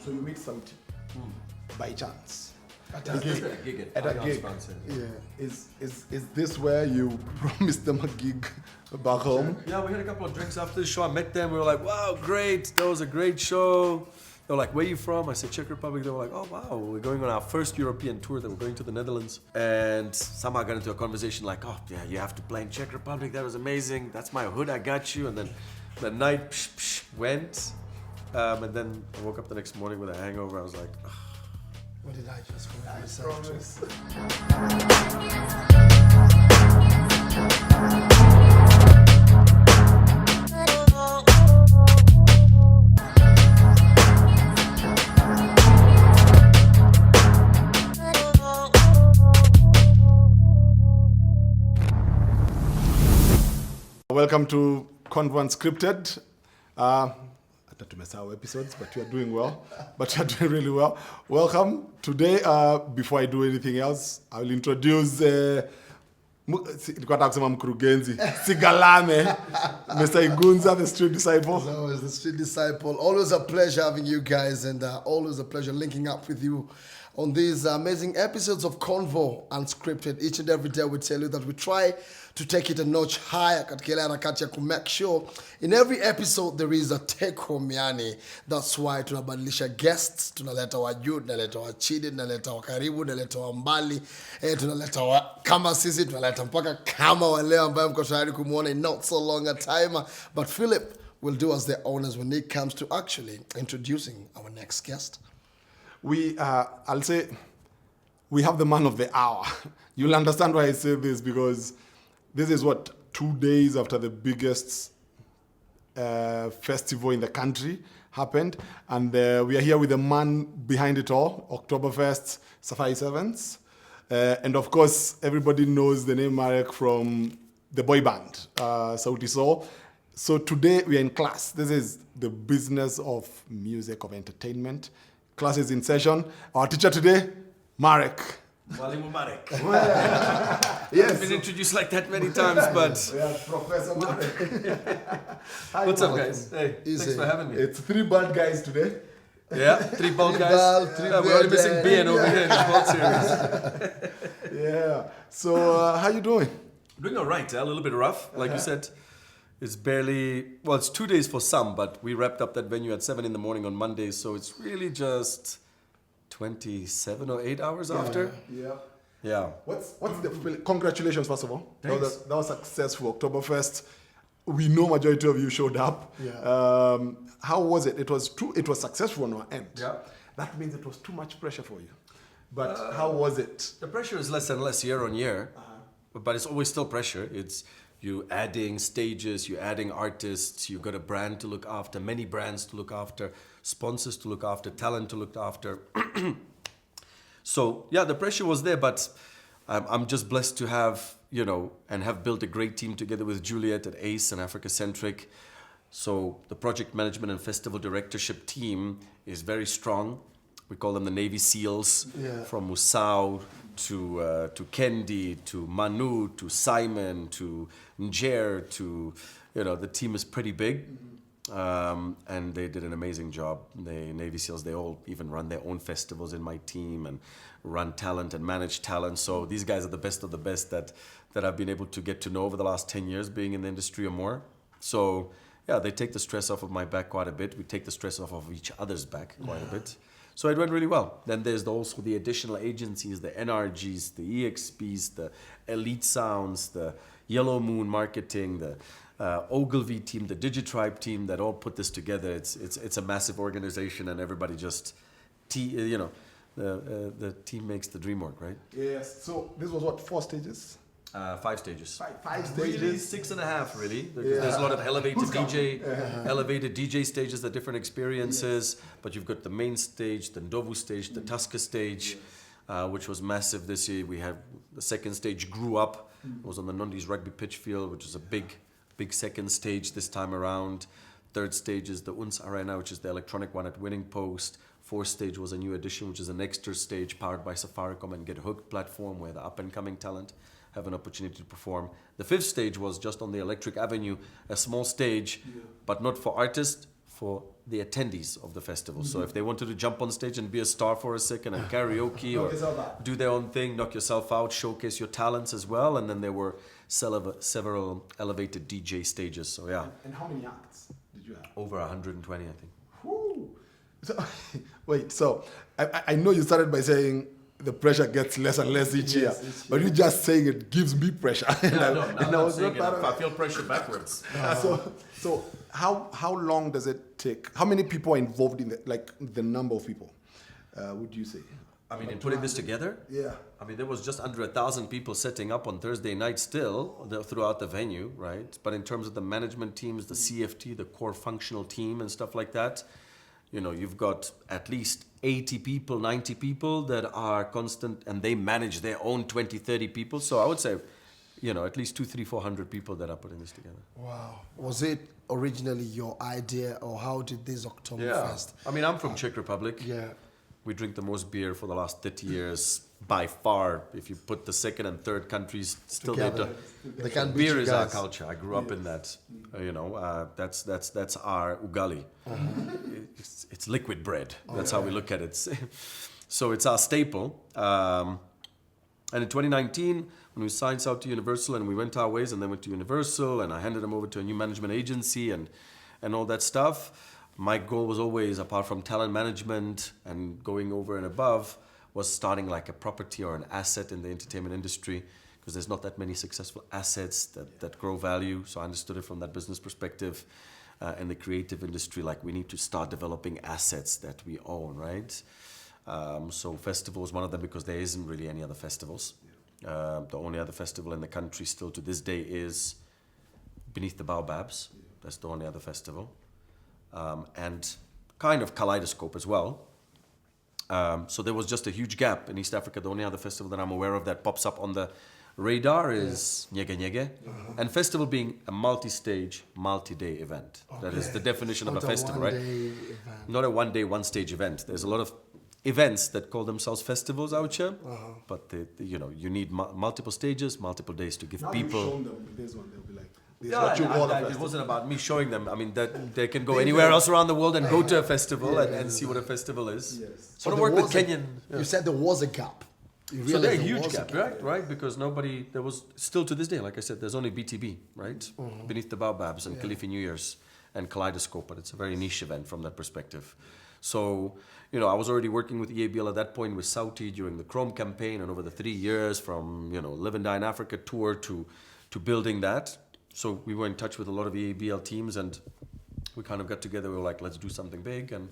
So you meet Sauti by chance. At a gig. Yeah. Is this where you promised them a gig back home? Yeah, we had a couple of drinks after the show. I met them. We were like, wow, great. That was a great show. They were like, where are you from? I said, Czech Republic. They were like, oh, wow. We're going on our first European tour. They were going to the Netherlands. And somehow got into a conversation like, oh, yeah, you have to play in Czech Republic. That was amazing. That's my hood. I got you. And then the night went. And then I woke up the next morning with a hangover. I was like, oh. What did I just promise? Welcome to Convo Unscripted. Our episodes, but we are doing well. But we are doing really well. Welcome. Today, before I do anything else, I will introduce mkurugenzi Sigalame, Mr. Igunza, the street disciple. Always the street disciple. Always a pleasure having you guys, and always a pleasure linking up with you on these amazing episodes of Convo Unscripted. Each and every day we tell you that we try to take it a notch higher katika ile harakati ya ku make sure in every episode there is a take home yani. That's why tunabadilisha guests, tunaleta wa juu, tunaleta wa chini, tunaleta wa karibu, tunaleta wa mbali, tunaleta wa kama sisi, tunaleta mpaka kama wale ambao mko tayari kumuona in not so long a time. But Philip will do us the honors when it comes to actually introducing our next guest. I'll say, we have the man of the hour. You'll understand why I say this, because this is 2 days after the biggest festival in the country happened. And we are here with the man behind it all, Oktobafest, Safari Sevens. And of course, everybody knows the name Marek from the boy band, Sauti Sol. So today we are in class. This is the business of music, of entertainment. Class is in session. Our teacher today, Marek. Walimu Marek. Yes. I've been introduced like that many times, but... Yeah, Professor Marek. What's up, guys? Hey, Easy. thanks for having me. It's 3 bald guys today. Yeah, 3 bald guys. We're only missing Ben over here in this bald series. Yeah. So, how you doing? Doing all right, a little bit rough. Like you said, it's barely... Well, it's 2 days for some, but we wrapped up that venue at 7 in the morning on Monday, so it's really just 27 or 8 hours after. Yeah. Yeah. What's the feeling? Congratulations, first of all. Thanks. That was successful. Oktoberfest. We know majority of you showed up. Yeah. How was it? It was successful on our end. Yeah. That means it was too much pressure for you. But how was it? The pressure is less and less year on year, but it's always still pressure. It's you adding stages, you adding artists, you got a brand to look after, many brands to look after, sponsors to look after, talent to look after. So yeah, the pressure was there, but I'm just blessed to have, and have built a great team together with Juliet at ACE and Africa Centric. So the project management and festival directorship team is very strong. We call them the Navy SEALs, from Musau to Kendi, to Manu, to Simon, to Njer, to, the team is pretty big. And they did an amazing job. The Navy SEALs, they all even run their own festivals in my team and run talent and manage talent. So these guys are the best of the best that I've been able to get to know over the last 10 years being in the industry or more. So yeah, they take the stress off of my back quite a bit. We take the stress off of each other's back quite a bit. So it went really well. Then there's also the additional agencies, the NRGs, the EXPs, the Elite Sounds, the Yellow Moon Marketing, the Ogilvy team, the Digitribe team that all put this together. It's a massive organization, and everybody just, the team makes the dream work, right? Yes. So this was 4 stages? 5 stages. Five stages. Really 6.5, really. Because there's a lot of elevated DJ stages, the different experiences. But you've got the main stage, the Ndovu stage, the Tusker stage, which was massive this year. We had the second stage grew up. It was on the Nondi's rugby pitch field, which is a big second stage this time around. Third stage is the UNS Arena, which is the electronic one at Winning Post. Fourth stage was a new addition, which is an extra stage powered by Safaricom and Get Hooked platform, where the up-and-coming talent have an opportunity to perform. The fifth stage was just on the Electric Avenue, a small stage, but not for artists, for the attendees of the festival. So if they wanted to jump on stage and be a star for a second and karaoke or do their own thing, knock yourself out, showcase your talents as well. And then there were several elevated DJ stages. So yeah. And how many acts did you have? Over 120, I think. Whew. So, wait, so I know you started by saying the pressure gets less and less each year, but you just saying it gives me pressure. I feel pressure backwards. So how long does it take? How many people are involved in the number of people? Would you say? I mean, in putting this together? Yeah. I mean, there was just under 1,000 people setting up on Thursday night still throughout the venue, right? But in terms of the management teams, the CFT, the core functional team and stuff like that, you've got at least 80 people, 90 people that are constant, and they manage their own 20, 30 people. So I would say, at least 200, 300, 400 people that are putting this together. Wow. Was it originally your idea, or how did this Oktobafest? I mean, I'm from Czech Republic. Yeah. We drink the most beer for the last 30 years by far. If you put the second and third countries still Together. They can't beat beer you is our guys. culture. I grew up in that. That's our ugali. It's liquid bread. That's how we look at it. So it's our staple. And in 2019, when we signed Sauti Universal and we went our ways, and then went to Universal, and I handed them over to a new management agency and all that stuff. My goal was always, apart from talent management and going over and above, was starting like a property or an asset in the entertainment industry, because there's not that many successful assets that grow value. So I understood it from that business perspective. In the creative industry, like, we need to start developing assets that we own, right? So festival is one of them, because there isn't really any other festivals. The only other festival in the country still to this day is Beneath the Baobabs. That's the only other festival. And kind of Kaleidoscope as well. So there was just a huge gap in East Africa. The only other festival that I'm aware of that pops up on the radar is Nyege Nyege. And festival being a multi-stage, multi-day event. Okay. That is the definition of a festival, right? Not a one-day, one-stage event. There's a lot of events that call themselves festivals out here, but you need multiple stages, multiple days to give people. You've shown them this one, they'll be like, it wasn't about me showing them. I mean, that they can go anywhere else around the world and go to a festival and see what a festival is. Yes. So I work with Kenyan. You said there was a gap. So there's a huge gap, right? Because there was still to this day, like I said, there's only BTB, right? Beneath the Baobabs and Khalifi New Year's and Kaleidoscope, but it's a very niche event from that perspective. So, I was already working with EABL at that point with Sauti during the Chrome campaign, and over the 3 years from, Live and Die in Africa tour to building that. So we were in touch with a lot of EABL teams, and we kind of got together. We were like, let's do something big, and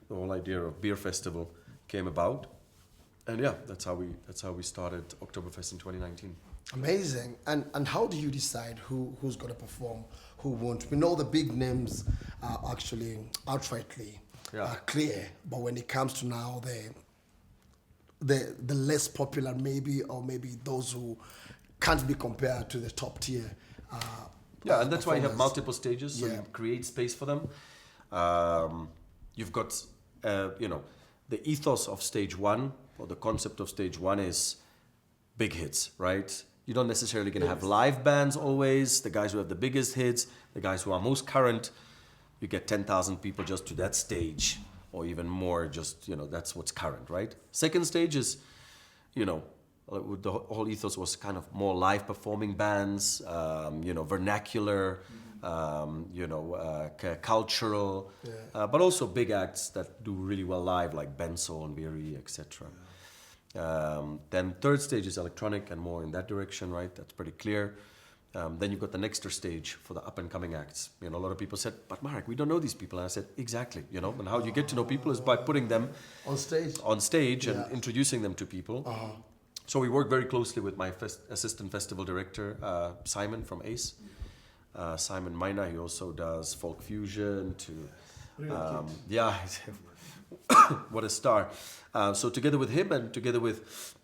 the whole idea of beer festival came about. And yeah, that's how we started Oktobafest in 2019. Amazing. And how do you decide who's going to perform, who won't? We know the big names are actually outrightly clear, but when it comes to now the less popular maybe, or maybe those who can't be compared to the top tier. And that's why you have multiple stages, so you create space for them. You've got, the ethos of stage one, or the concept of stage one is big hits, right? You don't necessarily going to have live bands always, the guys who have the biggest hits, the guys who are most current. You get 10,000 people just to that stage, or even more, just, that's what's current, right? Second stage is, the whole ethos was kind of more live performing bands, vernacular, cultural, but also big acts that do really well live, like Benso and Viri, etc. Then third stage is electronic and more in that direction, right? That's pretty clear. Then you've got the next stage for the up and coming acts. A lot of people said, but Marek, we don't know these people. And I said, exactly, and how you get to know people is by putting them on stage and introducing them to people. So we work very closely with my assistant festival director, Simon from ACE. Simon Maina, he also does folk fusion what a star. So together with him and together with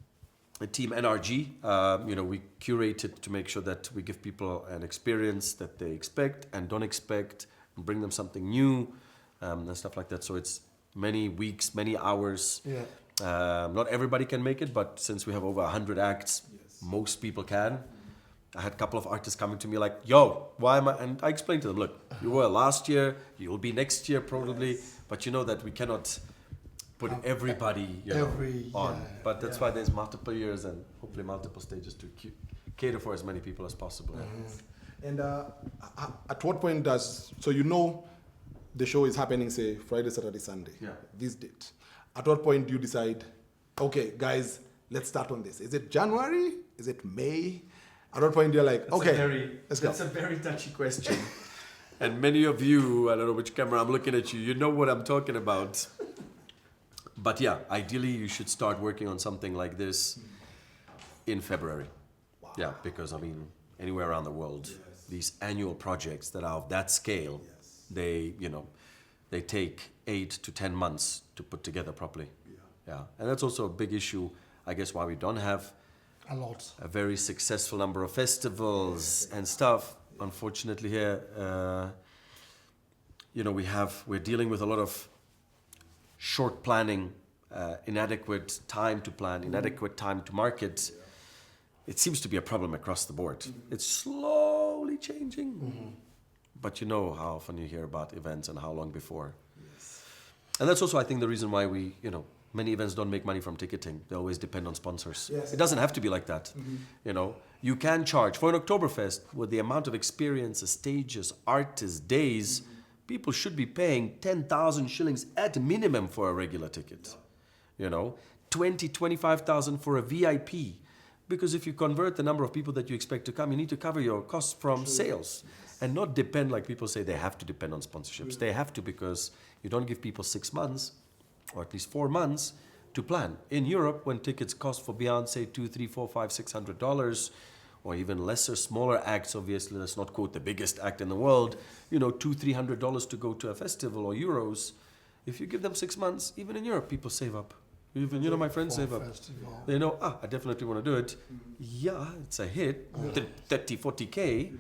the team NRG, we curate it to make sure that we give people an experience that they expect and don't expect, and bring them something new, and stuff like that. So it's many weeks, many hours. Not everybody can make it, but since we have over 100 acts, most people can. I had a couple of artists coming to me like, yo, why am I? And I explained to them, look, you were last year, you'll be next year probably, but you know that we cannot put everybody on. But that's why there's multiple years and hopefully multiple stages to cater for as many people as possible. And at what point so the show is happening, say, Friday, Saturday, Sunday, this date. At what point do you decide, okay, guys, let's start on this? Is it January? Is it May? At what point you're like, let's go? That's a very touchy question. And many of you, I don't know which camera I'm looking at you know what I'm talking about. But yeah, ideally you should start working on something like this in February. Wow. Yeah, because anywhere around the world, these annual projects that are of that scale, they take 8 to 10 months to put together properly. Yeah. And that's also a big issue, I guess, why we don't have a very successful number of festivals and stuff. Unfortunately here, we're dealing with a lot of short planning, inadequate time to plan, inadequate time to market. It seems to be a problem across the board. It's slowly changing. But you know how often you hear about events and how long before. Yes. And that's also, I think, the reason why many events don't make money from ticketing. They always depend on sponsors. Yes. It doesn't have to be like that. You can charge for an Oktobafest with the amount of experience, stages, artists, days. People should be paying 10,000 shillings at minimum for a regular ticket. 25,000 for a VIP. Because if you convert the number of people that you expect to come, you need to cover your costs from sales. And not depend, like people say, they have to depend on sponsorships. They have to, because you don't give people 6 months, or at least 4 months, to plan. In Europe, when tickets cost for Beyonce $200, $300, $400, $500, $600, or even lesser, smaller acts, obviously, let's not quote the biggest act in the world, $200, $300 to go to a festival or euros. If you give them 6 months, even in Europe, people save up. Even, my friends save up. They know, I definitely want to do it. Yeah, it's a hit, 30, 40K.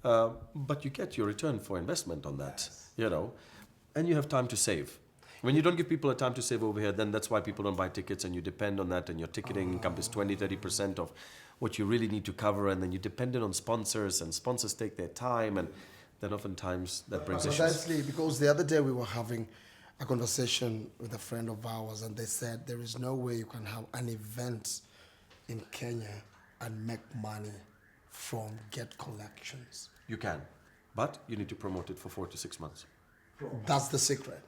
But you get your return for investment on that, and you have time to save. When you don't give people a time to save over here, then that's why people don't buy tickets, and you depend on that, and your ticketing income is 20, 30% of what you really need to cover, and then you're dependent on sponsors, and sponsors take their time, and then oftentimes that brings issues. Precisely, because the other day we were having a conversation with a friend of ours, and they said there is no way you can have an event in Kenya and make money from gate collections. You can, but you need to promote it for 4 to 6 months. That's the secret.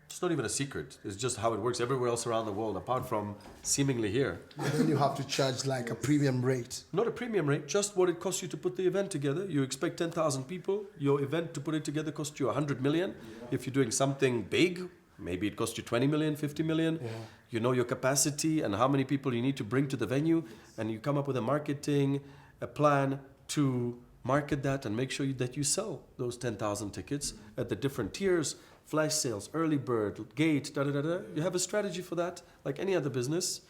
It's not even a secret. It's just how it works everywhere else around the world, apart from seemingly here. And then you have to charge like a premium rate. Not a premium rate, just what it costs you to put the event together. You expect 10,000 people. Your event to put it together costs you 100 million. Yeah. If you're doing something big, maybe it costs you 20 million, 50 million. Yeah. You know your capacity and how many people you need to bring to the venue. And you come up with a plan to market that and make sure that you sell those 10,000 tickets at the different tiers, flash sales, early bird, gate, You have a strategy for that, like any other business.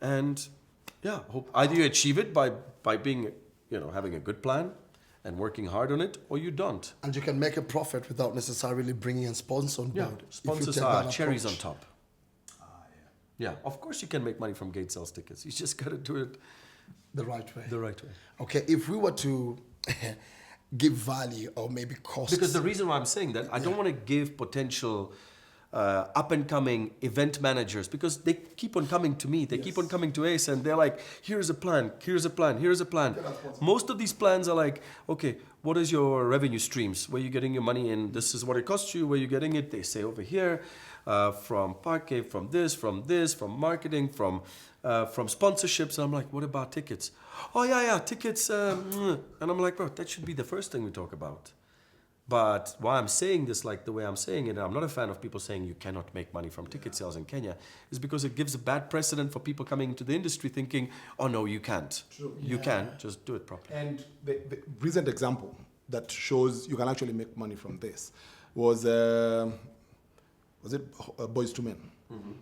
And either you achieve it by being, having a good plan and working hard on it, or you don't. And you can make a profit without necessarily bringing a sponsor on board. Sponsors are cherries on top. Yeah, of course you can make money from gate sales tickets. You just got to do it the right way. The right way. Okay, if we were to give value or maybe cost. Because the reason why I'm saying that, I don't want to give potential up-and-coming event managers, because they keep on coming to me, they keep on coming to Ace, and they're like, here's a plan, here's a plan, here's a plan. Most of these plans are like, okay, what is your revenue streams? Where are you getting your money in? This is what it costs you, where are you getting it? They say over here, from parquet, from from marketing, from sponsorships. And I'm like, what about tickets? Oh, yeah, tickets. And I'm like, bro, that should be the first thing we talk about. But why I'm saying this like the way I'm saying it, and I'm not a fan of people saying you cannot make money from ticket sales in Kenya, is because it gives a bad precedent for people coming into the industry thinking, oh, no, you can't. True. You can, just do it properly. And the recent example that shows you can actually make money from this was it Boys to Men? Mm-hmm.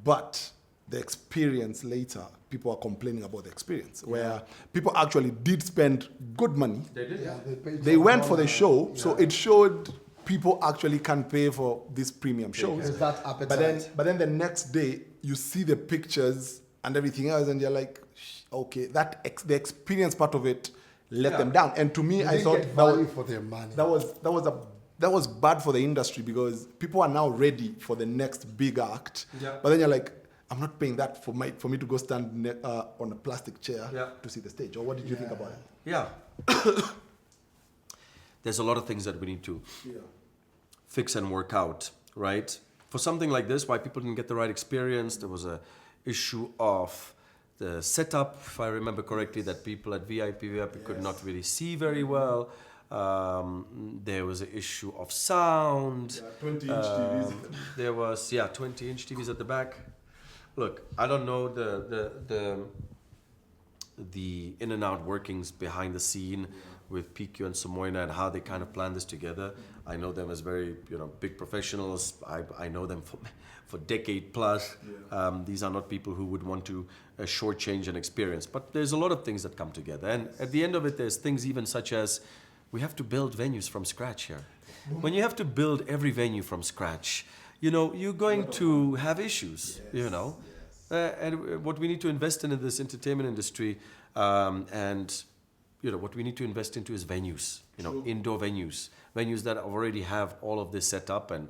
But the experience later, people are complaining about the experience, where people actually did spend good money. They did. Yeah, they went for the show, so it showed people actually can pay for these premium shows. There's that appetite. But then the next day, you see the pictures and everything else, and you're like, okay, the experience part of it let them down. And to me, They I didn't thought get value for their money. that was bad for the industry because people are now ready for the next big act. Yeah. But then you're like, I'm not paying that for me to go stand on a plastic chair to see the stage. Or what did you think about it? Yeah. There's a lot of things that we need to fix and work out, right? For something like this, why people didn't get the right experience, there was a issue of the setup, if I remember correctly, that people at VIP could not really see very well. There was an issue of sound. 20-inch TVs. There was 20-inch TVs at the back. Look, I don't know the in and out workings behind the scene with PQ and Samoina and how they kind of plan this together. I know them as very big professionals. I know them for decade plus. These are not people who would want to shortchange an experience. But there's a lot of things that come together. And at the end of it, there's things even such as we have to build venues from scratch here. When you have to build every venue from scratch, you're going to have issues, and what we need to invest in this entertainment industry, and what we need to invest into is venues, indoor venues that already have all of this set up and,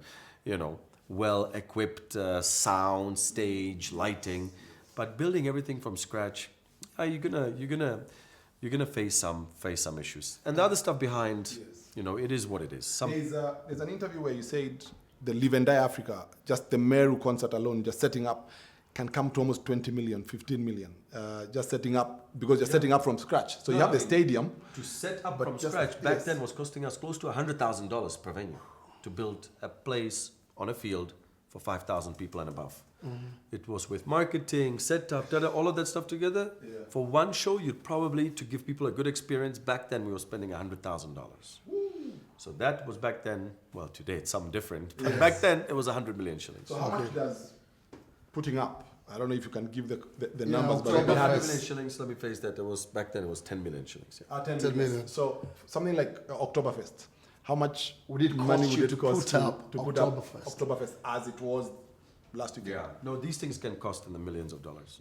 well-equipped sound, stage, lighting. But building everything from scratch, you're gonna face some issues. And the other stuff behind, it is what it is. There's an interview where you said the Live and Die Africa, just the Meru concert alone, just setting up, can come to almost 20 million, 15 million, just setting up, because you're setting up from scratch. So you have the stadium. To set up from scratch, back then was costing us close to $100,000 per venue to build a place on a field for 5,000 people and above. It was with marketing, setup, all of that stuff together. For one show, you'd probably, to give people a good experience, back then we were spending $100,000. So that was back then. Well, today it's something different. But back then it was 100 million shillings. So how much does putting up? I don't know if you can give the numbers, but 100 million shillings. Let me face that. Back then it was 10 million shillings. 10 million. So something like Oktobafest. How much would it cost you to put up Oktobafest as it was last week? Yeah. No, these things can cost in the millions of dollars.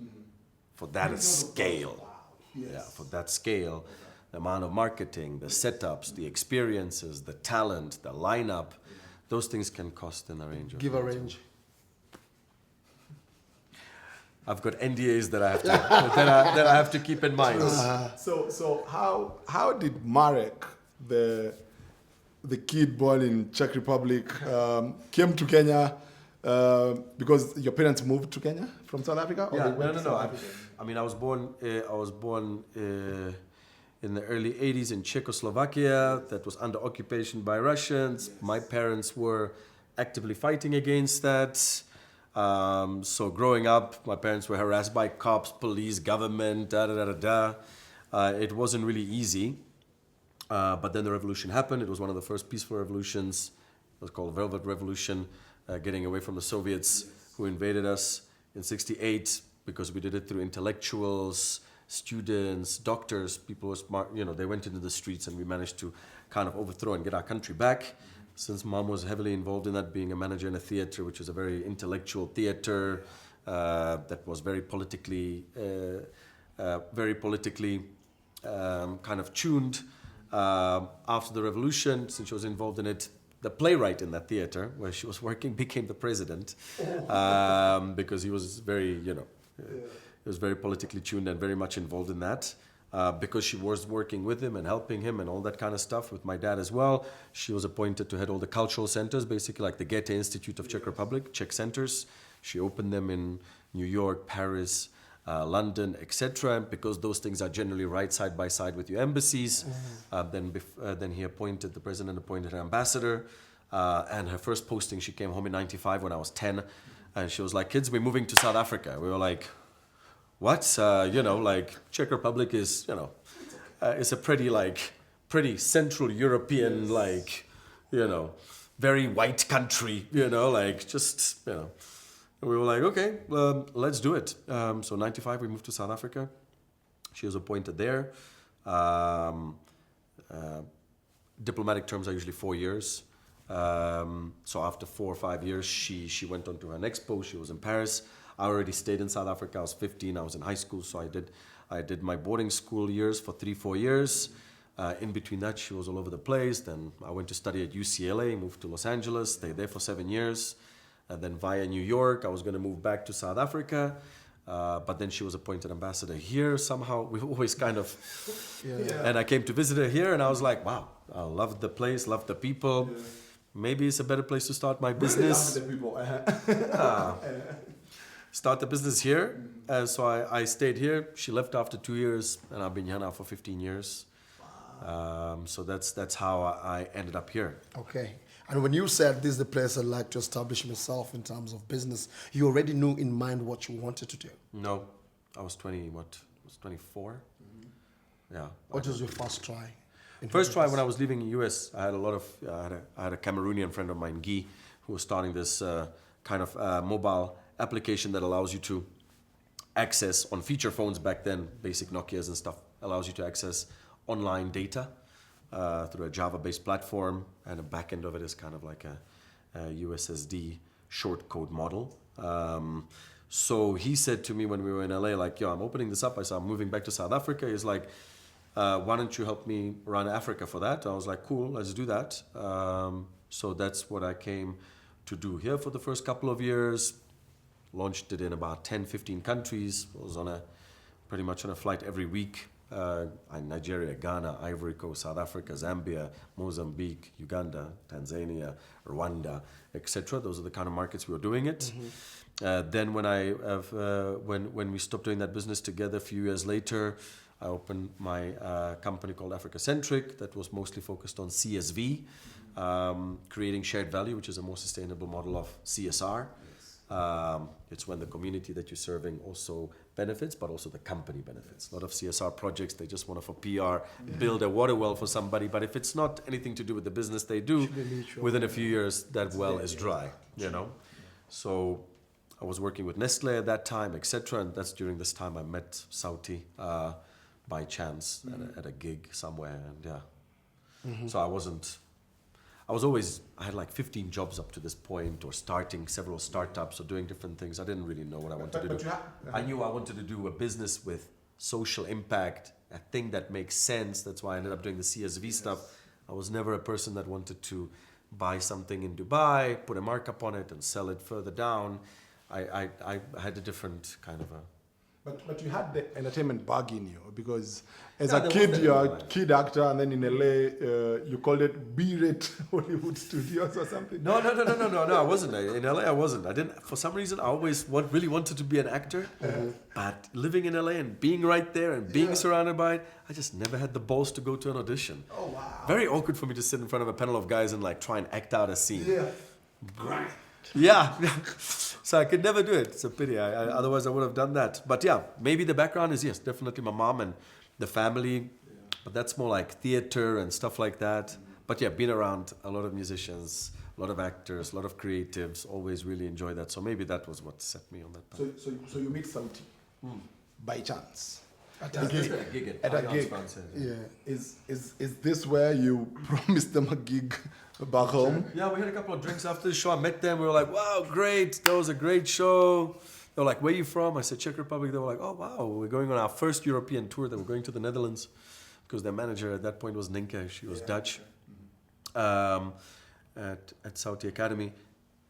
For that scale. Wow. Yes. Yeah, for that scale, the amount of marketing, the setups, the experiences, the talent, the lineup, those things can cost in the range of. Give a range. I've got NDAs that I have to that I have to keep in mind. So how did Marek, the kid born in Czech Republic, came to Kenya because your parents moved to Kenya from South Africa? Or Yeah, they went to no. South Africa? I was born in the early 80s in Czechoslovakia that was under occupation by Russians. Yes. My parents were actively fighting against that. So growing up, my parents were harassed by cops, police, government, It wasn't really easy. But then the revolution happened. It was one of the first peaceful revolutions. It was called Velvet Revolution, getting away from the Soviets who invaded us in '68 because we did it through intellectuals, students, doctors. People were smart. They went into the streets and we managed to kind of overthrow and get our country back. Since Mom was heavily involved in that, being a manager in a theater, which is a very intellectual theater that was very politically kind of tuned. After the revolution, since she was involved in it, the playwright in that theater where she was working became the president because he was very, he was very politically tuned and very much involved in that. Because she was working with him and helping him and all that kind of stuff with my dad as well. She was appointed to head all the cultural centers, basically like the Goethe Institute of Czech Republic, Czech centers. She opened them in New York, Paris, London, etc. Because those things are generally right side by side with your embassies. Then the president appointed her ambassador. And her first posting, she came home in '95 when I was 10. And she was like, kids, we're moving to South Africa. We were like, what? Czech Republic is, it's a pretty Central European, very white country, We were like, okay, let's do it. So '95, we moved to South Africa. She was appointed there. Diplomatic terms are usually 4 years. So after 4 or 5 years, she went on to her next post. She was in Paris. I already stayed in South Africa. I was 15. I was in high school, so I did my boarding school years for 3-4 years. In between that, she was all over the place. Then I went to study at UCLA, moved to Los Angeles, stayed there for 7 years. And then via New York, I was going to move back to South Africa. But then she was appointed ambassador here somehow. We've always kind of... And I came to visit her here and I was like, wow, I love the place, love the people. Yeah. Maybe it's a better place to start my business. Really love the people. Start the business here. So I stayed here. She left after 2 years and I've been here now for 15 years. Wow. So that's how I ended up here. Okay. And when you said this is the place I'd like to establish myself in terms of business, you already knew in mind what you wanted to do? No. I was 24? Mm-hmm. Yeah. What was your first try? First try when I was living in the US, I had I had a Cameroonian friend of mine, Guy, who was starting this kind of mobile application that allows you to access on feature phones back then, basic Nokias and stuff, allows you to access online data through a Java-based platform, and the back end of it is kind of like a USSD short code model. So he said to me when we were in LA, like, yo, I'm opening this up. I said, I'm moving back to South Africa. He's like, why don't you help me run Africa for that? I was like, cool, let's do that. So that's what I came to do here for the first couple of years. Launched it in about 10, 15 countries. Was pretty much on a flight every week. Nigeria, Ghana, Ivory Coast, South Africa, Zambia, Mozambique, Uganda, Tanzania, Rwanda, etc. Those are the kind of markets we were doing it. Mm-hmm. Then when we stopped doing that business together a few years later, I opened my company called Africa Centric that was mostly focused on CSV, creating shared value, which is a more sustainable model of CSR. It's when the community that you're serving also benefits, but also the company benefits. A lot of CSR projects, they just want to, for PR, build a water well for somebody, but if it's not anything to do with the business they do, within a few years, that well is dry, you know? So I was working with Nestle at that time, etc., and that's during this time I met Sauti by chance at a gig somewhere, and yeah. Mm-hmm. So I had like 15 jobs up to this point, or starting several startups or doing different things. I didn't really know what I wanted to do. I knew I wanted to do a business with social impact, a thing that makes sense. That's why I ended up doing the CSV stuff. I was never a person that wanted to buy something in Dubai, put a markup on it and sell it further down. I had a different kind of a... But you had the entertainment bug in you, because as a kid, you're a kid actor, and then in LA, you called it B-rate Hollywood Studios or something. No, I wasn't. In LA, I wasn't. I didn't. For some reason, I always really wanted to be an actor. But living in LA and being right there and being surrounded by it, I just never had the balls to go to an audition. Oh, wow. Very awkward for me to sit in front of a panel of guys and like try and act out a scene. Yeah. Right. Yeah. So I could never do it. It's a pity. Otherwise, I would have done that. But yeah, maybe the background is, yes, definitely my mom and the family. Yeah. But that's more like theater and stuff like that. Mm-hmm. But yeah, being around a lot of musicians, a lot of actors, a lot of creatives, always really enjoy that. So maybe that was what set me on that path. So you meet Sauti by chance? At a gig. Yeah. Is this where you promised them a gig back home? Yeah, we had a couple of drinks after the show. I met them. We were like, wow, great. That was a great show. They were like, where are you from? I said, Czech Republic. They were like, oh, wow. We're going on our first European tour. They were going to the Netherlands because their manager at that point was Ninka. She was Dutch at Sauti Academy.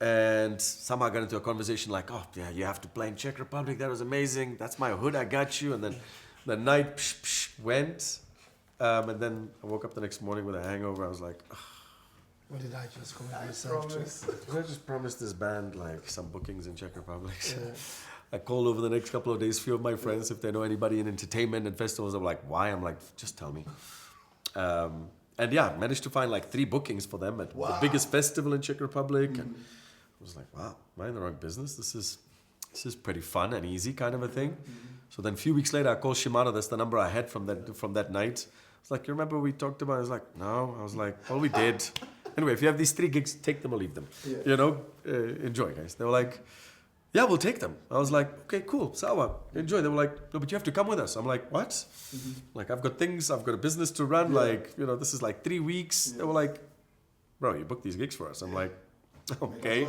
And somehow I got into a conversation like, oh, yeah, you have to play in Czech Republic. That was amazing. That's my hood. I got you. And then the night went. And then I woke up the next morning with a hangover. I was like, oh, what did I just call myself? I just promised this band like some bookings in Czech Republic. Yeah. I called over the next couple of days, few of my friends, if they know anybody in entertainment and festivals. I'm like, why? I'm like, just tell me. And yeah, managed to find like 3 bookings for them at the biggest festival in Czech Republic. And I was like, wow, am I in the wrong business? This is pretty fun and easy kind of a thing. So then a few weeks later, I called Shimano. That's the number I had from that night. I was like, you remember we talked about it? I was like, no. I was like, well, we did. Anyway, if you have these 3 gigs, take them or leave them. Yeah. You know, enjoy, guys. They were like, yeah, we'll take them. I was like, okay, cool, sawa, enjoy. They were like, no, but you have to come with us. I'm like, what? Mm-hmm. Like, I've got a business to run. Yeah. Like, you know, this is like 3 weeks. Yeah. They were like, bro, you booked these gigs for us. I'm like, okay.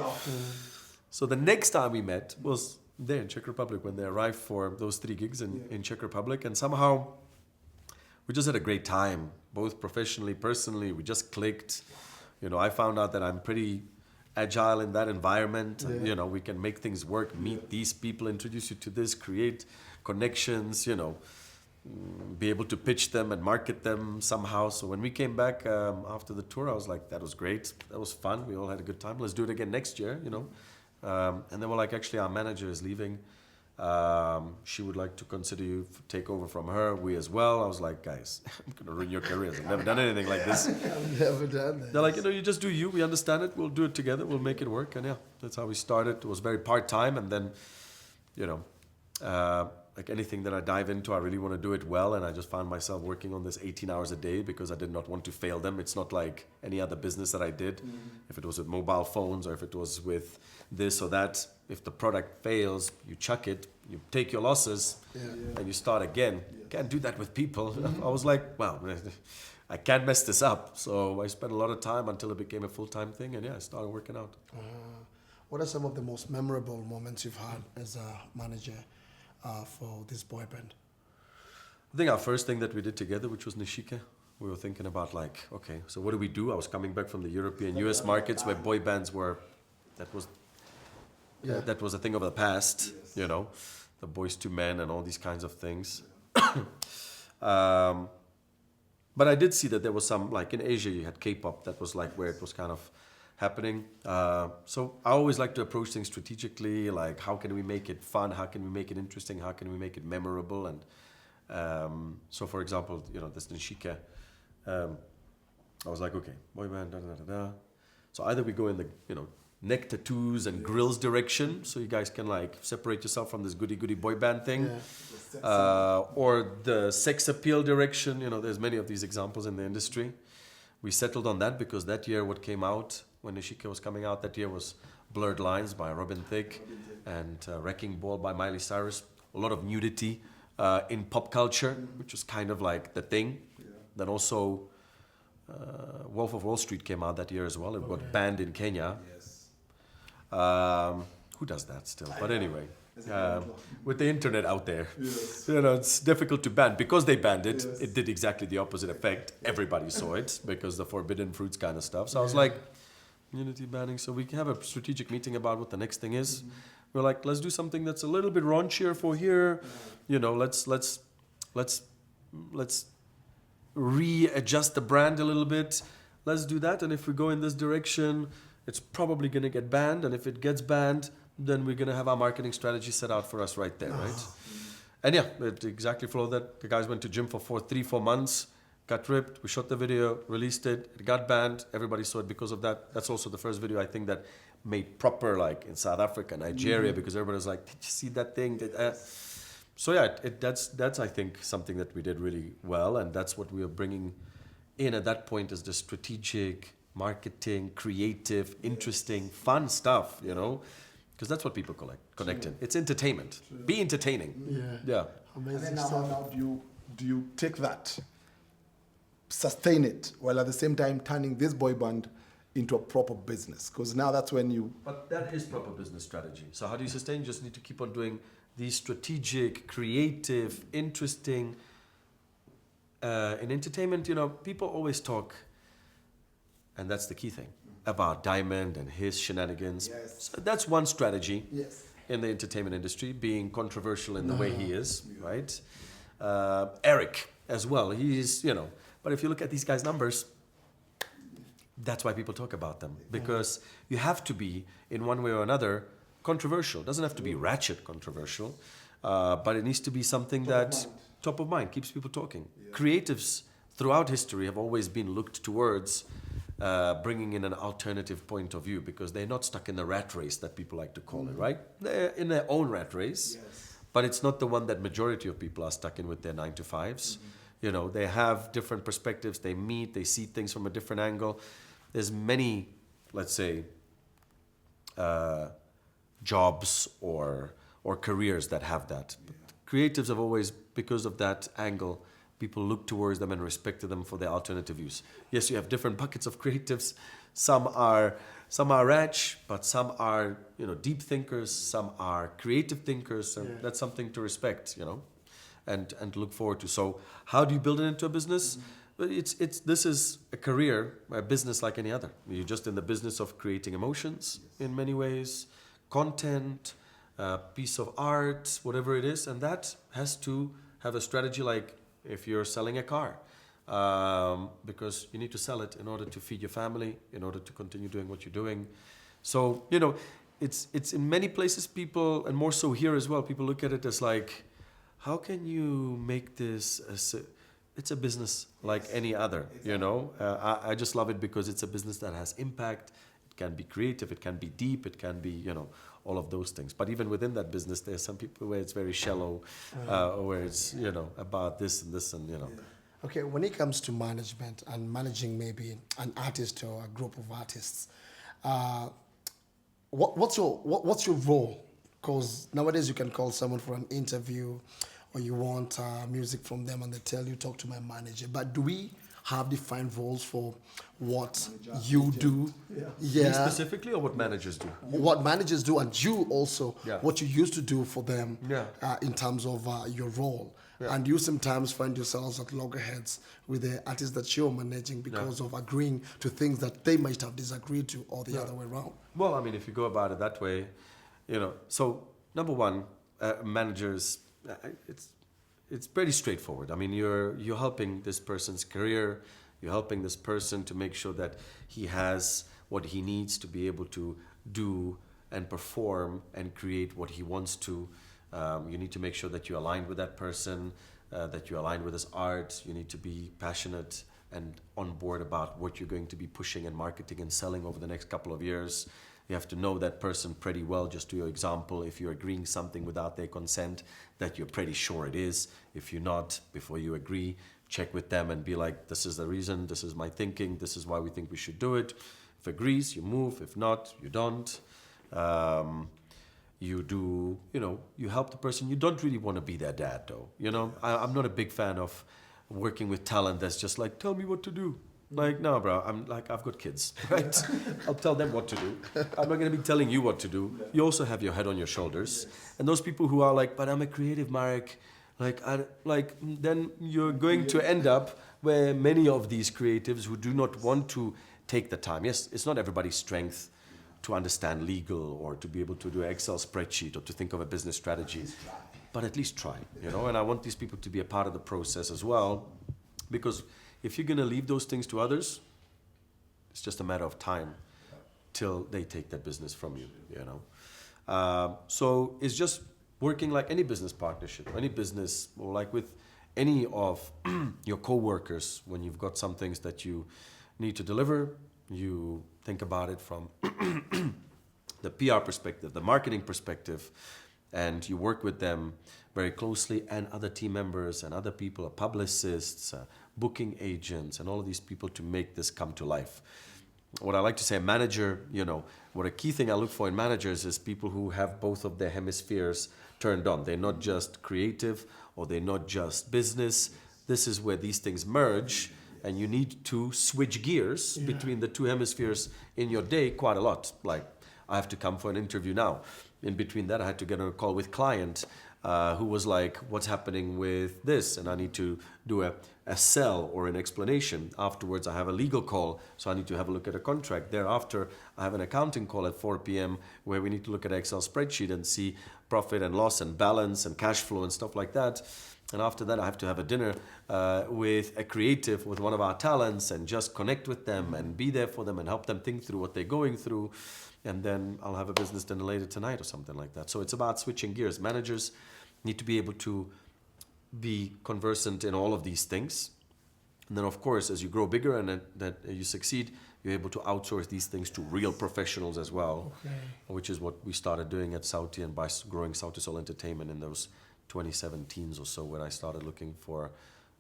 So the next time we met was there in Czech Republic when they arrived for those 3 gigs in Czech Republic. And somehow we just had a great time both professionally, personally. We just clicked. I found out that I'm pretty agile in that environment. Yeah. And, we can make things work, meet these people, introduce you to this, create connections, be able to pitch them and market them somehow. So when we came back after the tour, I was like, that was great. That was fun. We all had a good time. Let's do it again next year, And then we're like, actually, our manager is leaving. She would like to consider you take over from her. We as well. I was like, guys, I'm going to ruin your careers. I've never done anything like this. I've never done that. They're like, you just do you. We understand it. We'll do it together. We'll make it work. And yeah, that's how we started. It was very part-time. And then, like anything that I dive into, I really want to do it well. And I just found myself working on this 18 hours a day because I did not want to fail them. It's not like any other business that I did. If it was with mobile phones or if it was with this or that, if the product fails, you chuck it, you take your losses, and you start again. Can't do that with people. I was like, well, I can't mess this up. So I spent a lot of time until it became a full-time thing. And yeah, I started working out. What are some of the most memorable moments you've had as a manager for this boy band? I think our first thing that we did together, which was Nishike, we were thinking about like, okay, so what do we do? I was coming back from the European, US markets where boy bands were, that was a thing of the past, the Boys to Men and all these kinds of things. But I did see that there was some, like in Asia, you had K-pop, that was like where it was kind of happening. So I always like to approach things strategically, like how can we make it fun? How can we make it interesting? How can we make it memorable? And so for example, this Nishike, I was like, okay, boy band, So either we go in the, neck tattoos and grills direction, so you guys can like separate yourself from this goody boy band thing, or the sex appeal direction. There's many of these examples in the industry. We settled on that because that year what came out when Nishike was coming out that year was Blurred Lines by Robin Thicke and Wrecking Ball by Miley Cyrus. A lot of nudity in pop culture, which was kind of like the thing. Then also Wolf of Wall Street came out that year as well. It got banned in Kenya. Who does that still? But anyway, with the internet out there, it's difficult to ban. Because they banned it, it did exactly the opposite effect. Everybody saw it because the forbidden fruits kind of stuff. So I was like, unity banning. So we have a strategic meeting about what the next thing is. We're like, let's do something that's a little bit raunchier for here. Let's readjust the brand a little bit. Let's do that. And if we go in this direction, it's probably going to get banned. And if it gets banned, then we're going to have our marketing strategy set out for us right there, right? And yeah, it exactly followed that. The guys went to gym for 3-4 months, got ripped. We shot the video, released it. It got banned. Everybody saw it because of that. That's also the first video I think that made proper like in South Africa, Nigeria, because everybody was like, did you see that thing? So yeah, that's I think something that we did really well. And that's what we are bringing in at that point is the strategic marketing, creative, interesting, fun stuff, because that's what people connect in. It's entertainment. Be entertaining. Yeah. Amazing And then stuff. now do you take that, sustain it, while at the same time turning this boy band into a proper business? Because now that's when you... But that is proper business strategy. So how do you sustain? You just need to keep on doing these strategic, creative, interesting. In entertainment, people always talk, and that's the key thing, about Diamond and his shenanigans. Yes. So that's one strategy Yes. in the entertainment industry, being controversial in the way he is, right? Eric as well, he's, but if you look at these guys' numbers, that's why people talk about them. Because you have to be, in one way or another, controversial. It doesn't have to be ratchet controversial, but it needs to be something that, top of mind, keeps people talking. Creatives throughout history have always been looked towards bringing in an alternative point of view because they're not stuck in the rat race that people like to call it, right? They're in their own rat race, but it's not the one that majority of people are stuck in with their 9-to-5s. They have different perspectives, they meet, they see things from a different angle. There's many, let's say, jobs or careers that have that. But creatives have always, because of that angle, people look towards them and respect them for their alternative views. Yes, you have different buckets of creatives. Some are rich, but some are deep thinkers. Some are creative thinkers, and that's something to respect, and to look forward to. So, how do you build it into a business? But this is a career, a business like any other. You're just in the business of creating emotions in many ways, content, piece of art, whatever it is, and that has to have a strategy like if you're selling a car. Because you need to sell it in order to feed your family, in order to continue doing what you're doing. So, it's in many places people, and more so here as well, people look at it as like, how can you make this it's a business like any other, I just love it because it's a business that has impact. It can be creative, it can be deep, it can be, all of those things. But even within that business, there's some people where it's very shallow, where it's, about this and this and, Okay, when it comes to management and managing maybe an artist or a group of artists, what's your role? Because nowadays you can call someone for an interview, or you want music from them, and they tell you talk to my manager. But do we have defined roles for what you do? Yeah. Me specifically, or what managers do? What managers do, and you also, Yeah. what you used to do for them in terms of your role. Yeah. And you sometimes find yourselves at loggerheads with the artists that you're managing because of agreeing to things that they might have disagreed to, or the other way around. Well, I mean, if you go about it that way, so number one, managers, it's pretty straightforward. I mean, you're helping this person's career, you're helping this person to make sure that he has what he needs to be able to do and perform and create what he wants to. You need to make sure that you're aligned with that person, that you're aligned with his art. You need to be passionate and on board about what you're going to be pushing and marketing and selling over the next couple of years. You have to know that person pretty well. Just to your example, if you're agreeing something without their consent, that you're pretty sure it is. If you're not, before you agree, check with them and be like, this is the reason, this is my thinking, this is why we think we should do it. If agrees, you move. If not, you don't. You do, you help the person. You don't really want to be their dad, though. I'm not a big fan of working with talent that's just like, tell me what to do. Like, no, bro, I've got kids, right? I'll tell them what to do. I'm not going to be telling you what to do. You also have your head on your shoulders. And those people who are like, but I'm a creative, Marek, then you're going to end up where many of these creatives who do not want to take the time. Yes, it's not everybody's strength to understand legal or to be able to do an Excel spreadsheet or to think of a business strategy, but at least try, and I want these people to be a part of the process as well, because if you're going to leave those things to others, it's just a matter of time till they take that business from you, So it's just working like any business partnership, any business, or like with any of your co-workers. When you've got some things that you need to deliver, you think about it from the PR perspective, the marketing perspective, and you work with them very closely, and other team members and other people, publicists, booking agents, and all of these people to make this come to life. What I like to say, a manager, what a key thing I look for in managers is people who have both of their hemispheres turned on. They're not just creative, or they're not just business. This is where these things merge. And you need to switch gears between the two hemispheres in your day quite a lot. Like, I have to come for an interview now. In between that, I had to get on a call with client who was like, what's happening with this? And I need to do a sell or an explanation. Afterwards, I have a legal call, so I need to have a look at a contract. Thereafter, I have an accounting call at 4 p.m. where we need to look at an Excel spreadsheet and see profit and loss and balance and cash flow and stuff like that. And after that, I have to have a dinner with a creative, with one of our talents, and just connect with them and be there for them and help them think through what they're going through. And then I'll have a business dinner later tonight or something like that. So it's about switching gears. Managers need to be able to be conversant in all of these things. And then, of course, as you grow bigger and that you succeed, you're able to outsource these things to real professionals as well, which is what we started doing at Sauti, and by growing Sauti Sol Entertainment in those 2017 or so, when I started looking for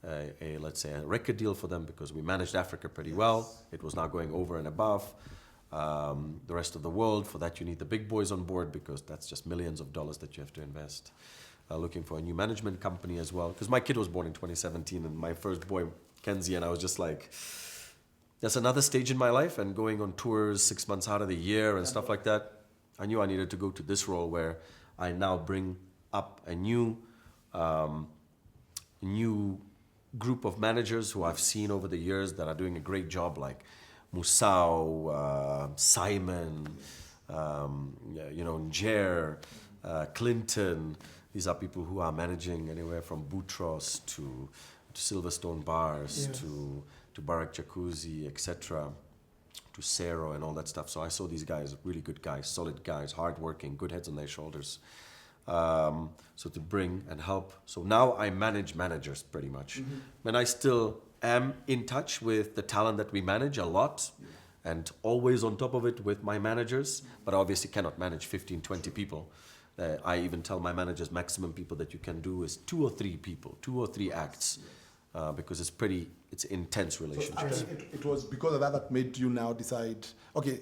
let's say a record deal for them, because we managed Africa pretty well. It was now going over and above the rest of the world. For that, you need the big boys on board, because that's just millions of dollars that you have to invest. Looking for a new management company as well, because my kid was born in 2017, and my first boy, Kenzie, and I was just like, that's another stage in my life, and going on tours 6 months out of the year and stuff like that. I knew I needed to go to this role where I now bring up a new group of managers who I've seen over the years that are doing a great job, like Musau, Simon, Njer, Clinton. These are people who are managing anywhere from Boutros to Silverstone Bars to Barak Jacuzzi, etc., to Cero and all that stuff. So I saw these guys, really good guys, solid guys, hardworking, good heads on their shoulders. So to bring and help. So now I manage managers pretty much. And I still am in touch with the talent that we manage a lot and always on top of it with my managers, but I obviously cannot manage 15, 20 people. I even tell my managers maximum people that you can do is 2 or 3 people, 2 or 3 acts, because it's intense relationships. So it was because of that made you now decide, okay,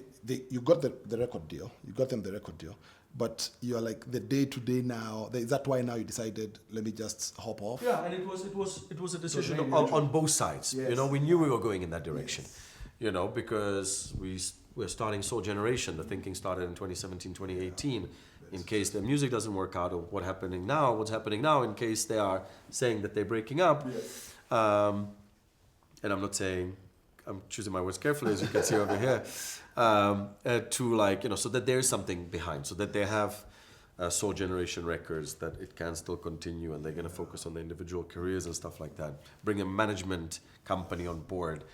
you got the record deal, you got them the record deal, but you're like the day-to-day now, is that why now you decided, let me just hop off? Yeah, and it was a decision on both sides. Yes. We knew we were going in that direction, because we're starting Soul Generation. The thinking started in 2017, 2018. In case the music doesn't work out, or what's happening now, in case they are saying that they're breaking up. Yes. And I'm not saying, I'm choosing my words carefully, as you can see over here, so that there's something behind, so that they have Soul Generation records, that it can still continue, and they're going to focus on their individual careers and stuff like that. Bring a management company on board,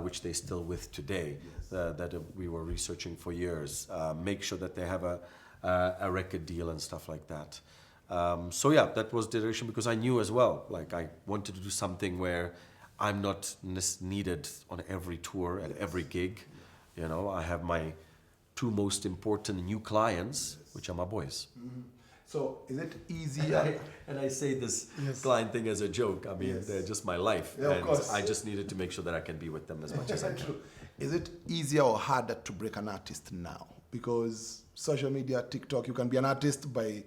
which they're still with today, that we were researching for years. Make sure that they have a record deal and stuff like that. That was the direction, because I knew as well, like I wanted to do something where I'm not needed on every tour and every gig. I have my 2 most important new clients, which are my boys. Mm-hmm. So is it easy? And I say this client thing as a joke. I mean, they're just my life. Yeah, of and course. I just needed to make sure that I can be with them as much as I can. Is it easier or harder to break an artist now? Because social media, TikTok, you can be an artist by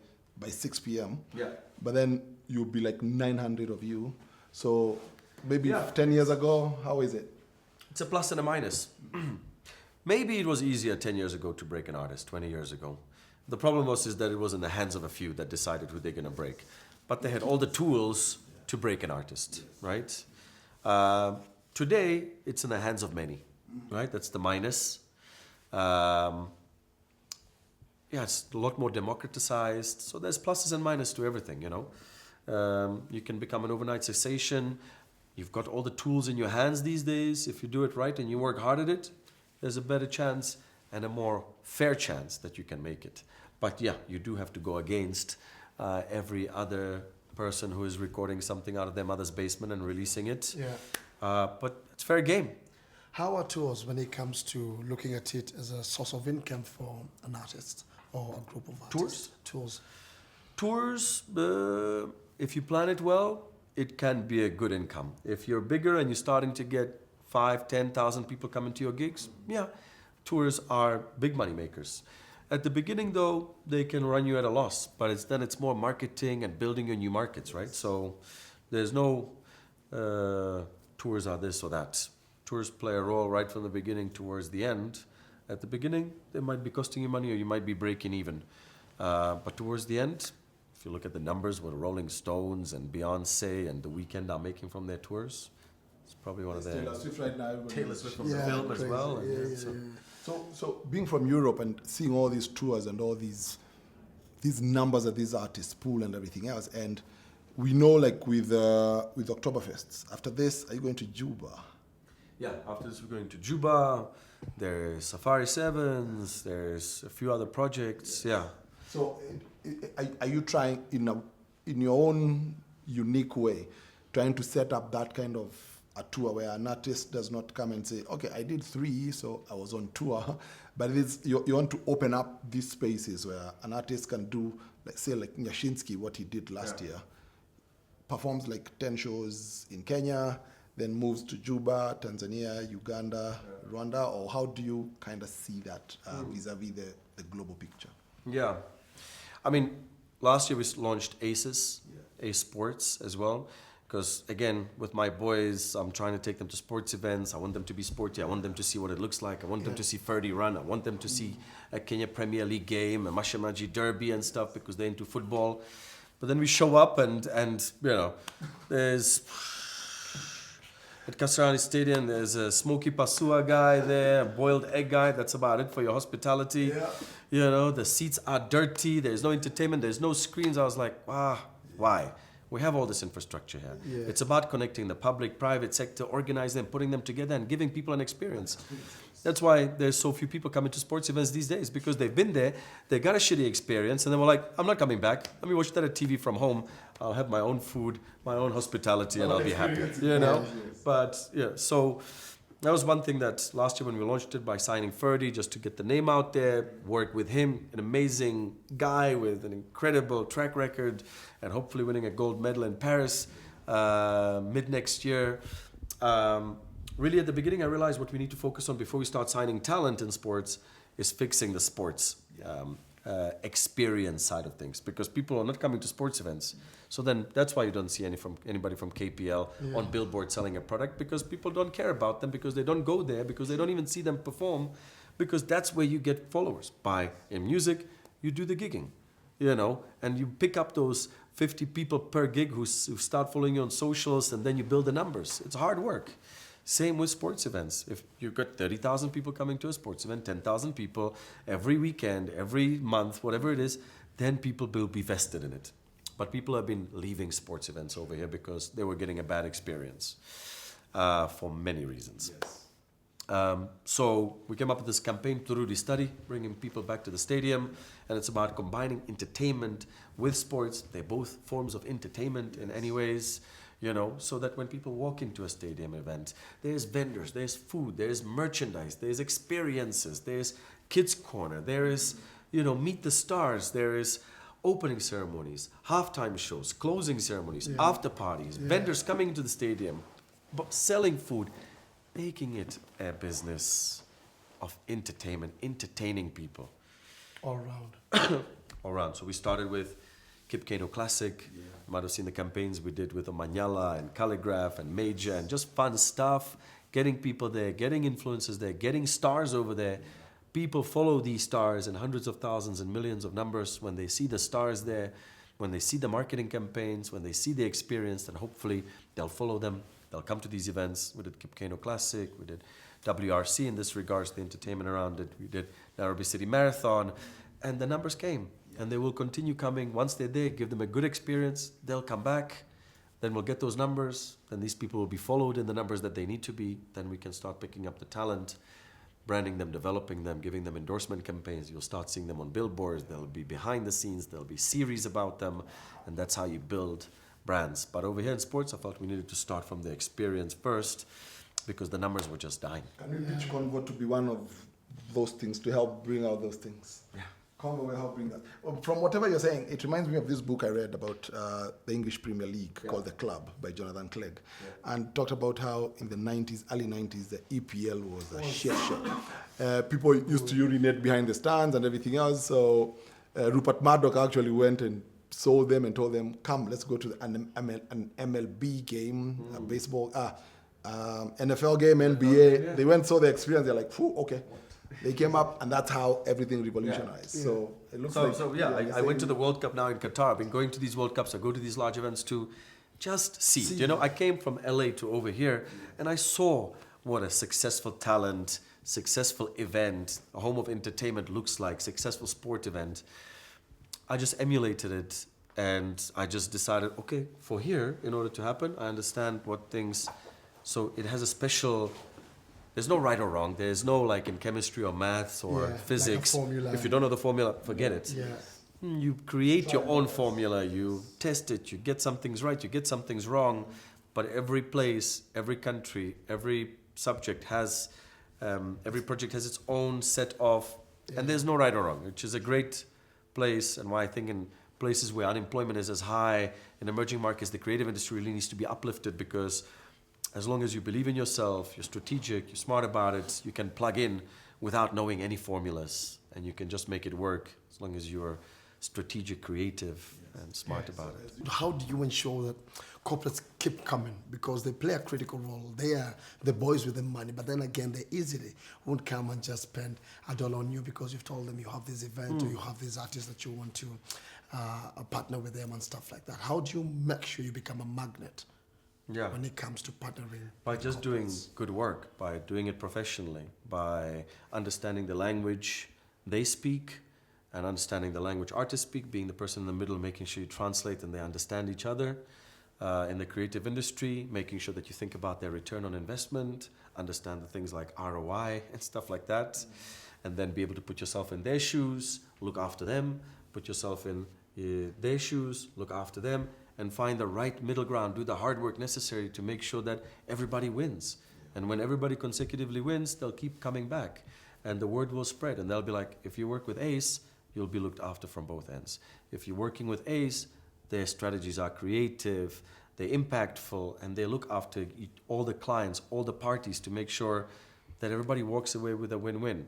6 p.m. Yeah. But then you'll be like 900 of you. So maybe 10 years ago, how is it? It's a plus and a minus. Maybe it was easier 10 years ago to break an artist, 20 years ago. The problem is that it was in the hands of a few that decided who they're going to break. But they had all the tools to break an artist, right? Today, it's in the hands of many, right? That's the minus. It's a lot more democratized. So there's pluses and minuses to everything, You can become an overnight sensation. You've got all the tools in your hands these days. If you do it right and you work hard at it, there's a better chance and a more fair chance that you can make it. But you do have to go against every other person who is recording something out of their mother's basement and releasing it. Yeah. But it's fair game. How are tours when it comes to looking at it as a source of income for an artist or a group of artists? Tours, if you plan it well, it can be a good income. If you're bigger and you're starting to get 5,000, 10,000 people coming to your gigs, tours are big money makers. At the beginning, though, they can run you at a loss, but it's more marketing and building your new markets, right? So there's no tours are this or that. Tours play a role right from the beginning towards the end. At the beginning, they might be costing you money or you might be breaking even. But towards the end, if you look at the numbers what Rolling Stones and Beyonce and The Weeknd are making from their tours, it's probably one of their... Taylor Swift right now. Taylor Swift from the film as well. And So being from Europe and seeing all these tours and all these numbers that these artists pull and everything else, and we know like with Oktobafest, after this, are you going to Juba? Yeah, after this we're going to Juba, there's Safari Sevens, there's a few other projects, So are you trying in your own unique way, trying to set up that kind of a tour where an artist does not come and say, okay, I did 3, so I was on tour, but you want to open up these spaces where an artist can do, like Nyashinsky, what he did last year, performs like 10 shows in Kenya, then moves to Juba, Tanzania, Uganda, Rwanda, or how do you kind of see that vis-a-vis the global picture? Yeah. I mean, last year we launched ACES, Ace Sports as well. Because again, with my boys, I'm trying to take them to sports events. I want them to be sporty. I want them to see what it looks like. I want them to see Ferdy run. I want them to see a Kenya Premier League game, a Mashamaji Derby and stuff because they're into football. But then we show up and there's At Kasarani Stadium, there's a smoky pasua guy there, a boiled egg guy. That's about it for your hospitality. Yeah. You know, the seats are dirty. There's no entertainment. There's no screens. I was like, why? We have all this infrastructure here. Yeah. It's about connecting the public, private sector, organizing them, putting them together, and giving people an experience. That's why there's so few people coming to sports events these days, because they've been there, they got a shitty experience, and then we're like, I'm not coming back. Let me watch that at TV from home. I'll have my own food, my own hospitality, and I'll be happy. You know? But yeah, so that was one thing that last year when we launched it by signing Ferdy, just to get the name out there, work with him, an amazing guy with an incredible track record, and hopefully winning a gold medal in Paris mid next year. Really at the beginning I realized what we need to focus on before we start signing talent in sports is fixing the sports experience side of things, because people are not coming to sports events. So then that's why you don't see anybody from KPL on billboard selling a product, because people don't care about them, because they don't go there, because they don't even see them perform, because that's where you get followers. In music, you do the gigging, you know, and you pick up those 50 people per gig who start following you on socials, and then you build the numbers. It's hard work. Same with sports events. If you've got 30,000 people coming to a sports event, 10,000 people every weekend, every month, whatever it is, then people will be vested in it. But people have been leaving sports events over here because they were getting a bad experience for many reasons. Yes. So we came up with this campaign, Turudi Study, bringing people back to the stadium, and it's about combining entertainment with sports. They're both forms of entertainment in any ways. You know, so that when people walk into a stadium event, there's vendors, there's food, there's merchandise, there's experiences, there's kids corner, there is, you know, meet the stars, there is opening ceremonies, halftime shows, closing ceremonies, after parties, vendors coming into the stadium, selling food, making it a business of entertainment, entertaining people. All round. All round. So we started with Kip Keino Classic. You might have seen the campaigns we did with Omanyala and Calligraph and Major, and just fun stuff, getting people there, getting influencers there, getting stars over there. People follow these stars in hundreds of thousands and millions of numbers when they see the stars there, when they see the marketing campaigns, when they see the experience, then hopefully they'll follow them. They'll come to these events. We did Kip Keino Classic, we did WRC in this regards, the entertainment around it. We did Nairobi City Marathon, and the numbers came. And they will continue coming. Once they're there, give them a good experience, they'll come back. Then we'll get those numbers. Then these people will be followed in the numbers that they need to be. Then we can start picking up the talent, branding them, developing them, giving them endorsement campaigns. You'll start seeing them on billboards. They'll be behind the scenes. There'll be series about them. And that's how you build brands. But over here in sports, I felt we needed to start from the experience first, because the numbers were just dying. Can we pitch Convo to be one of those things, to help bring out those things? Yeah. Convo will help bring that. From whatever you're saying, it reminds me of this book I read about the English Premier League called The Club by Jonathan Clegg, and talked about how in the 90s, early 90s, the EPL was a shit show. People used to urinate behind the stands and everything else. So Rupert Murdoch actually went and saw them and told them, come, let's go to an MLB game, a baseball, NFL game, NBA. They went, saw the experience. They're like, phew, okay. They came up, and that's how everything revolutionized. Yeah. So it looks like... I went to the World Cup now in Qatar. I've been going to these World Cups. I go to these large events to just see. You know, I came from LA to over here, and I saw what a successful talent, successful event, a home of entertainment looks like, successful sport event. I just emulated it, and I just decided, okay, for here, in order to happen, I understand what things... So it has a special... There's no right or wrong. There's no, like in chemistry or maths or physics. Like a formula. If you don't know the formula, forget it. Yeah. You create your own formula. You test it. You get some things right. You get some things wrong. But every place, every country, every subject has, every project has its own set of, and there's no right or wrong, which is a great place. And why I think in places where unemployment is as high, in emerging markets, the creative industry really needs to be uplifted, because as long as you believe in yourself, you're strategic, you're smart about it, you can plug in without knowing any formulas, and you can just make it work as long as you're strategic, creative, and smart about it. How do you ensure that corporates keep coming? Because they play a critical role. They are the boys with the money, but then again, they easily won't come and just spend $1 on you because you've told them you have this event or you have these artists that you want to partner with them and stuff like that. How do you make sure you become a magnet? Yeah. when it comes to partnering. By just doing good work, by doing it professionally, by understanding the language they speak and understanding the language artists speak, being the person in the middle, making sure you translate and they understand each other. In the creative industry, making sure that you think about their return on investment, understand the things like ROI and stuff like that, and then be able to put yourself in their shoes, look after them, put yourself in their shoes, look after them, and find the right middle ground, do the hard work necessary to make sure that everybody wins. And when everybody consecutively wins, they'll keep coming back, and the word will spread, and they'll be like, if you work with Ace, you'll be looked after from both ends. If you're working with Ace, their strategies are creative, they're impactful, and they look after all the clients, all the parties to make sure that everybody walks away with a win-win.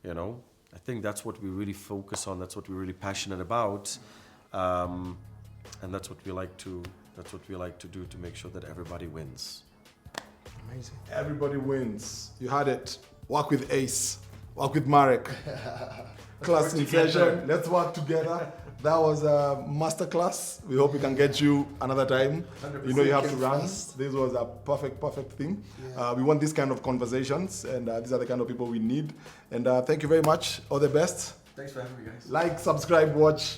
You know, I think that's what we really focus on. That's what we're really passionate about, and that's what we like to. That's what we like to do to make sure that everybody wins. Amazing. Everybody wins. You had it. Work with Ace. Work with Marek. Class in session. Let's work together. That was a masterclass. We hope we can get you another time. 100% You know you have to came run. fast. This was a perfect thing. Yeah. We want this kind of conversations, and these are the kind of people we need. And thank you very much. All the best. Thanks for having me, guys. Like, subscribe, watch.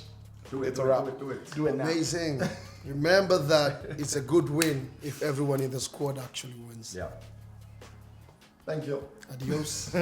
It's a wrap. Do it now. Amazing. Remember that it's a good win if everyone in the squad actually wins. Yeah. Thank you. Adios.